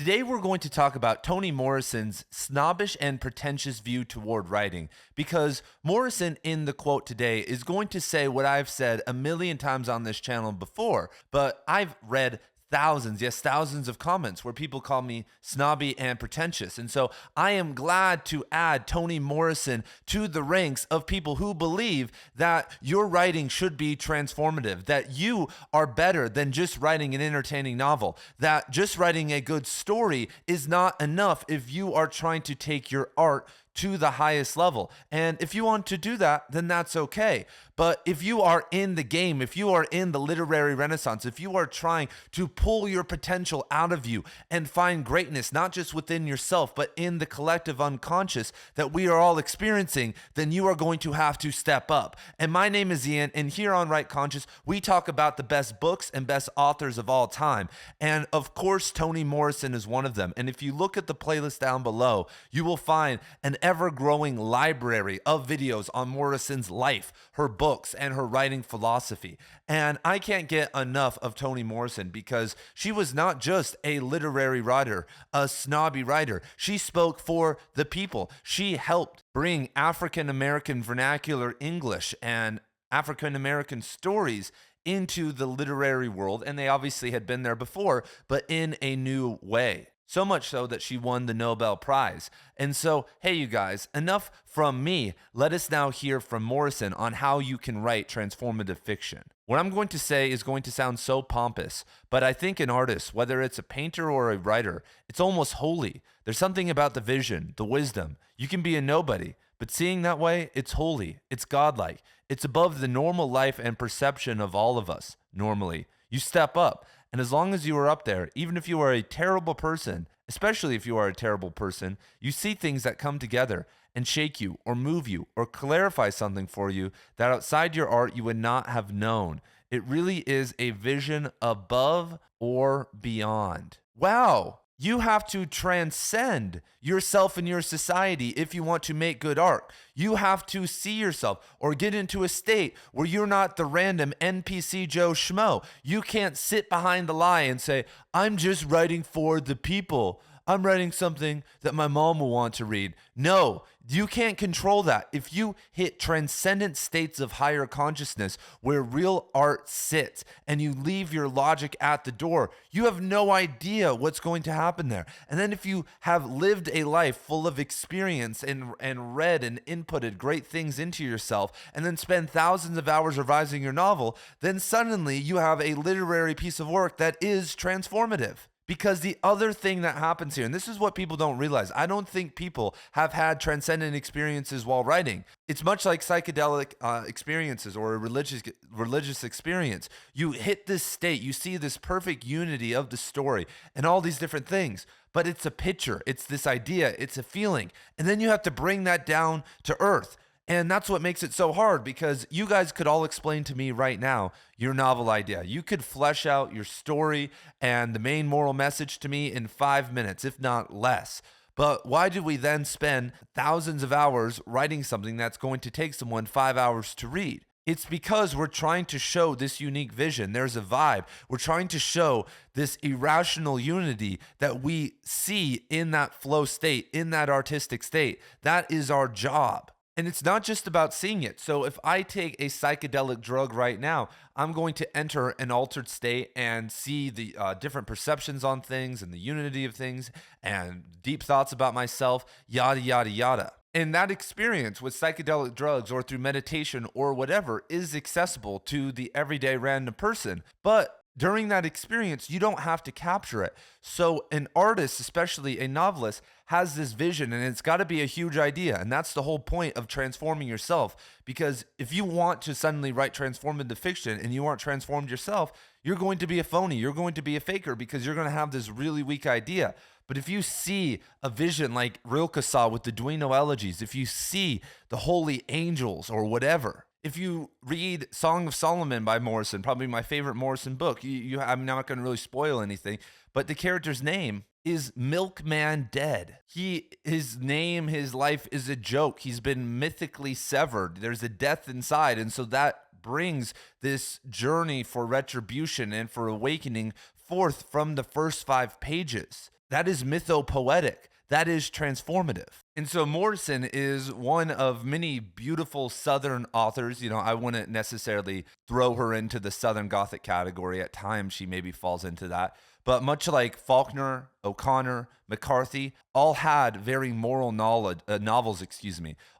Today, we're going to talk about Toni Morrison's snobbish and pretentious view toward writing, because Morrison, in the quote today, is going to say what I've said a million times on this channel before, but I've read thousands, yes, thousands of comments where people call me snobby and pretentious. And so I am glad to add Toni Morrison to the ranks of people who believe that your writing should be transformative, that you are better than just writing an entertaining novel, that just writing a good story is not enough if you are trying to take your art to the highest level. And if you want to do that, then that's okay. But if you are in the game, if you are in the literary renaissance, if you are trying to pull your potential out of you and find greatness, not just within yourself, but in the collective unconscious that we are all experiencing, then you are going to have to step up. And my name is Ian, and here on Right Conscious, we talk about the best books and best authors of all time. And of course, Toni Morrison is one of them. And if you look at the playlist down below, you will find an ever-growing library of videos on Morrison's life, her books, and her writing philosophy. And I can't get enough of Toni Morrison because she was not just a literary writer, a snobby writer. She spoke for the people. She helped bring African-American vernacular English and African-American stories into the literary world, and they obviously had been there before, but in a new way. So much so that she won the Nobel Prize. And so, hey, you guys, enough from me. Let us now hear from Morrison on how you can write transformative fiction. What I'm going to say is going to sound so pompous, but I think an artist, whether it's a painter or a writer, it's almost holy. There's something about the vision, the wisdom. You can be a nobody, but seeing that way, it's holy, it's godlike. It's above the normal life and perception of all of us, normally. You step up. And as long as you are up there, even if you are a terrible person, especially if you are a terrible person, you see things that come together and shake you or move you or clarify something for you that outside your art you would not have known. It really is a vision above or beyond. Wow. You have to transcend yourself and your society if you want to make good art. You have to see yourself or get into a state where you're not the random NPC Joe Schmo. You can't sit behind the lie and say, I'm just writing for the people. I'm writing something that my mom will want to read. No, you can't control that. If you hit transcendent states of higher consciousness where real art sits and you leave your logic at the door, you have no idea what's going to happen there. And then if you have lived a life full of experience and read and inputted great things into yourself and then spend thousands of hours revising your novel, then suddenly you have a literary piece of work that is transformative. Because the other thing that happens here, and this is what people don't realize, I don't think people have had transcendent experiences while writing. It's much like psychedelic experiences or a religious experience. You hit this state, you see this perfect unity of the story and all these different things, but it's a picture, it's this idea, it's a feeling, and then you have to bring that down to earth. And that's what makes it so hard, because you guys could all explain to me right now your novel idea. You could flesh out your story and the main moral message to me in 5 minutes, if not less. But why do we then spend thousands of hours writing something that's going to take someone 5 hours to read? It's because we're trying to show this unique vision. There's a vibe. We're trying to show this irrational unity that we see in that flow state, in that artistic state. That is our job. And it's not just about seeing it. So if I take a psychedelic drug right now, I'm going to enter an altered state and see the different perceptions on things and the unity of things and deep thoughts about myself, yada, yada, yada. And that experience with psychedelic drugs or through meditation or whatever is accessible to the everyday random person. But during that experience, you don't have to capture it. So an artist, especially a novelist, has this vision, and it's got to be a huge idea. And that's the whole point of transforming yourself. Because if you want to suddenly write transformative fiction and you aren't transformed yourself, you're going to be a phony. You're going to be a faker because you're going to have this really weak idea. But if you see a vision like Rilke saw with the Duino Elegies, if you see the holy angels or whatever, if you read Song of Solomon by Morrison, probably my favorite Morrison book, I'm not going to really spoil anything, but the character's name is Milkman Dead. His name, his life is a joke. He's been mythically severed. There's a death inside, and so that brings this journey for retribution and for awakening forth from the first 5 pages. That is mythopoetic. That is transformative. And so Morrison is one of many beautiful Southern authors. I wouldn't necessarily throw her into the Southern Gothic category. At times, she maybe falls into that. But much like Faulkner, O'Connor, McCarthy, all had very moral novels,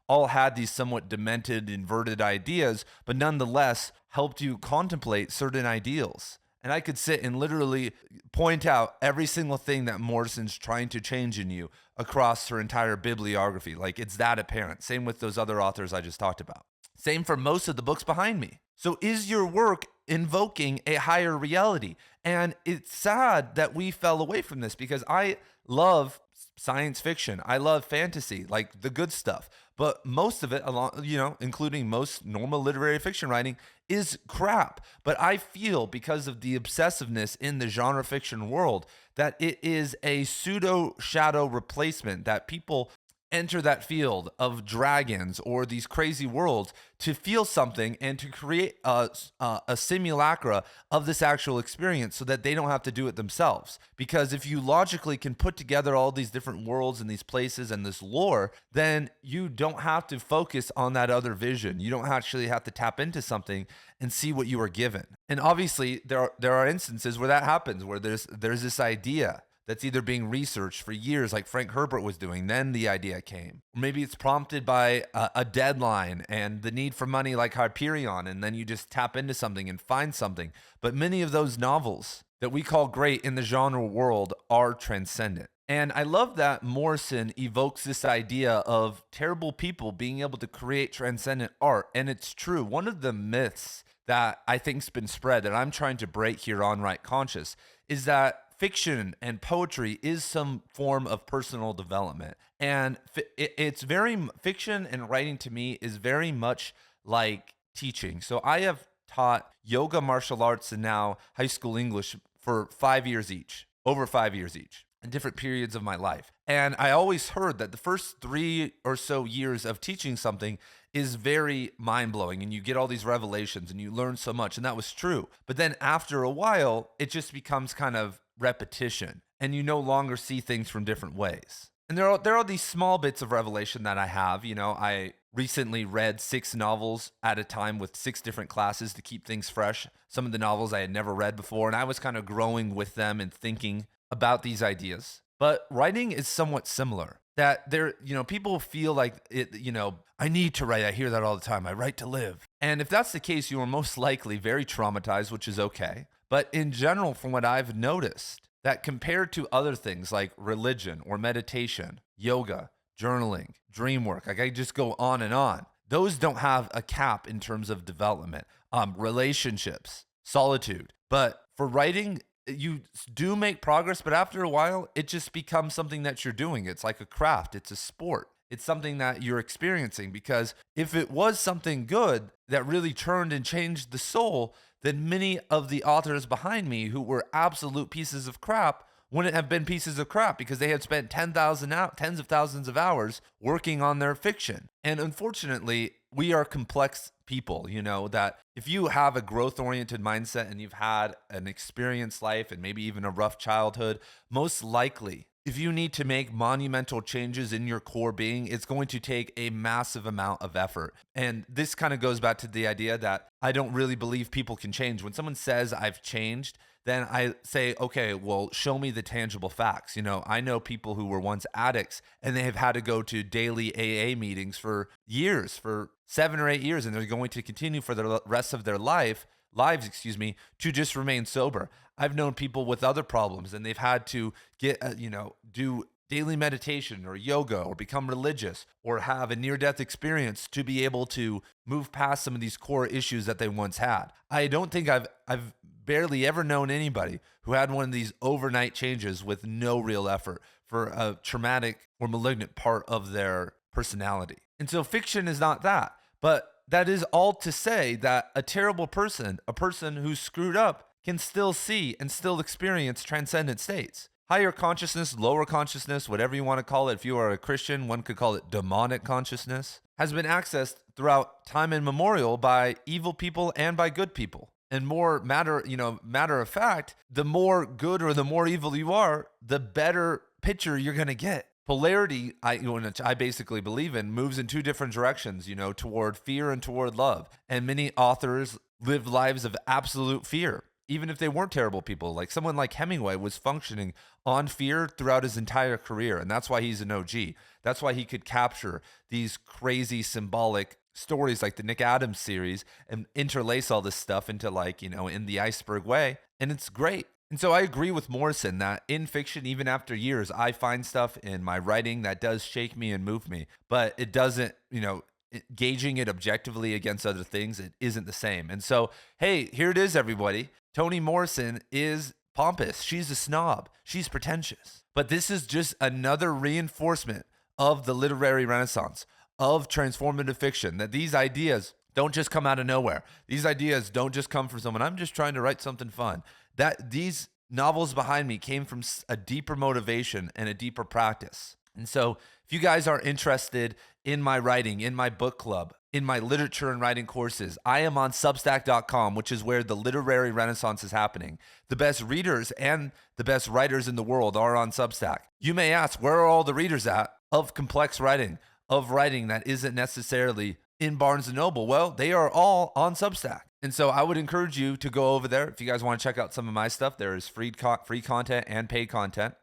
all had these somewhat demented, inverted ideas, but nonetheless helped you contemplate certain ideals. And I could sit and literally point out every single thing that Morrison's trying to change in you across her entire bibliography. Like, it's that apparent. Same with those other authors I just talked about. Same for most of the books behind me. So is your work invoking a higher reality? And it's sad that we fell away from this, because I love science fiction. I love fantasy, like the good stuff. But most of it, including most normal literary fiction writing, is crap. But I feel, because of the obsessiveness in the genre fiction world, that it is a pseudo shadow replacement, that people enter that field of dragons or these crazy worlds to feel something and to create a simulacra of this actual experience, so that they don't have to do it themselves. Because if you logically can put together all these different worlds and these places and this lore, then you don't have to focus on that other vision. You don't actually have to tap into something and see what you are given. And obviously there are instances where that happens, where there's this idea that's either being researched for years, like Frank Herbert was doing, then the idea came. Or maybe it's prompted by a deadline and the need for money, like Hyperion, and then you just tap into something and find something. But many of those novels that we call great in the genre world are transcendent. And I love that Morrison evokes this idea of terrible people being able to create transcendent art. And it's true. One of the myths that I think's been spread, that I'm trying to break here on Right Conscious, is that fiction and poetry is some form of personal development. And it's very, fiction and writing to me is very much like teaching. So I have taught yoga, martial arts, and now high school English for 5 years each, over 5 years each, in different periods of my life. And I always heard that the first 3 or so years of teaching something is very mind-blowing, and you get all these revelations and you learn so much, and that was true. But then after a while, it just becomes kind of repetition, and you no longer see things from different ways. And there are these small bits of revelation that I have. I recently read 6 novels at a time with 6 different classes to keep things fresh. Some of the novels I had never read before, and I was kind of growing with them and thinking about these ideas. But writing is somewhat similar. That people feel like it, I need to write. I hear that all the time. I write to live. And if that's the case, you are most likely very traumatized, which is okay. But in general, from what I've noticed, that compared to other things like religion or meditation, yoga, journaling, dream work, like I just go on and on, those don't have a cap in terms of development, relationships, solitude. But for writing, you do make progress, but after a while, it just becomes something that you're doing. It's like a craft. It's a sport. It's something that you're experiencing, because if it was something good that really turned and changed the soul, then many of the authors behind me who were absolute pieces of crap wouldn't have been pieces of crap, because they had spent tens of thousands of hours working on their fiction. And unfortunately, we are complex people, that if you have a growth-oriented mindset and you've had an experienced life and maybe even a rough childhood, most likely, if you need to make monumental changes in your core being, it's going to take a massive amount of effort. And this kind of goes back to the idea that I don't really believe people can change. When someone says I've changed, then I say, okay, well, show me the tangible facts. I know people who were once addicts and they have had to go to daily AA meetings for years, for 7 or 8 years, and they're going to continue for the rest of their lives, to just remain sober. I've known people with other problems, and they've had to get, do daily meditation or yoga or become religious or have a near-death experience to be able to move past some of these core issues that they once had. I don't think I've barely ever known anybody who had one of these overnight changes with no real effort for a traumatic or malignant part of their personality. And so fiction is not that. But that is all to say that a terrible person, a person who's screwed up, can still see and still experience transcendent states. Higher consciousness, lower consciousness, whatever you want to call it. If you are a Christian, one could call it demonic consciousness, has been accessed throughout time immemorial by evil people and by good people. and more matter of fact, the more good or the more evil you are, the better picture you're going to get. Polarity, which I basically believe in, moves in two different directions, toward fear and toward love. And many authors live lives of absolute fear, even if they weren't terrible people. Like someone like Hemingway was functioning on fear throughout his entire career. And that's why he's an OG. That's why he could capture these crazy symbolic stories like the Nick Adams series and interlace all this stuff into in the iceberg way. And it's great. And so I agree with Morrison that in fiction, even after years, I find stuff in my writing that does shake me and move me, but it doesn't, gauging it objectively against other things, it isn't the same. And so, hey, here it is, everybody. Toni Morrison is pompous. She's a snob. She's pretentious. But this is just another reinforcement of the literary renaissance, of transformative fiction, that these ideas don't just come out of nowhere. These ideas don't just come from someone, I'm just trying to write something fun. That these novels behind me came from a deeper motivation and a deeper practice. And so if you guys are interested in my writing, in my book club, in my literature and writing courses, I am on Substack.com, which is where the literary renaissance is happening. The best readers and the best writers in the world are on Substack. You may ask, where are all the readers at of complex writing, of writing that isn't necessarily in Barnes & Noble? Well, they are all on Substack. And so I would encourage you to go over there. If you guys want to check out some of my stuff, there is free content and paid content.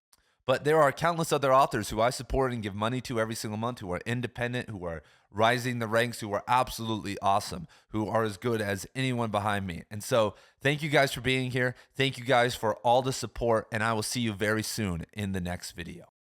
But there are countless other authors who I support and give money to every single month, who are independent, who are rising the ranks, who are absolutely awesome, who are as good as anyone behind me. And so thank you guys for being here. Thank you guys for all the support, and I will see you very soon in the next video.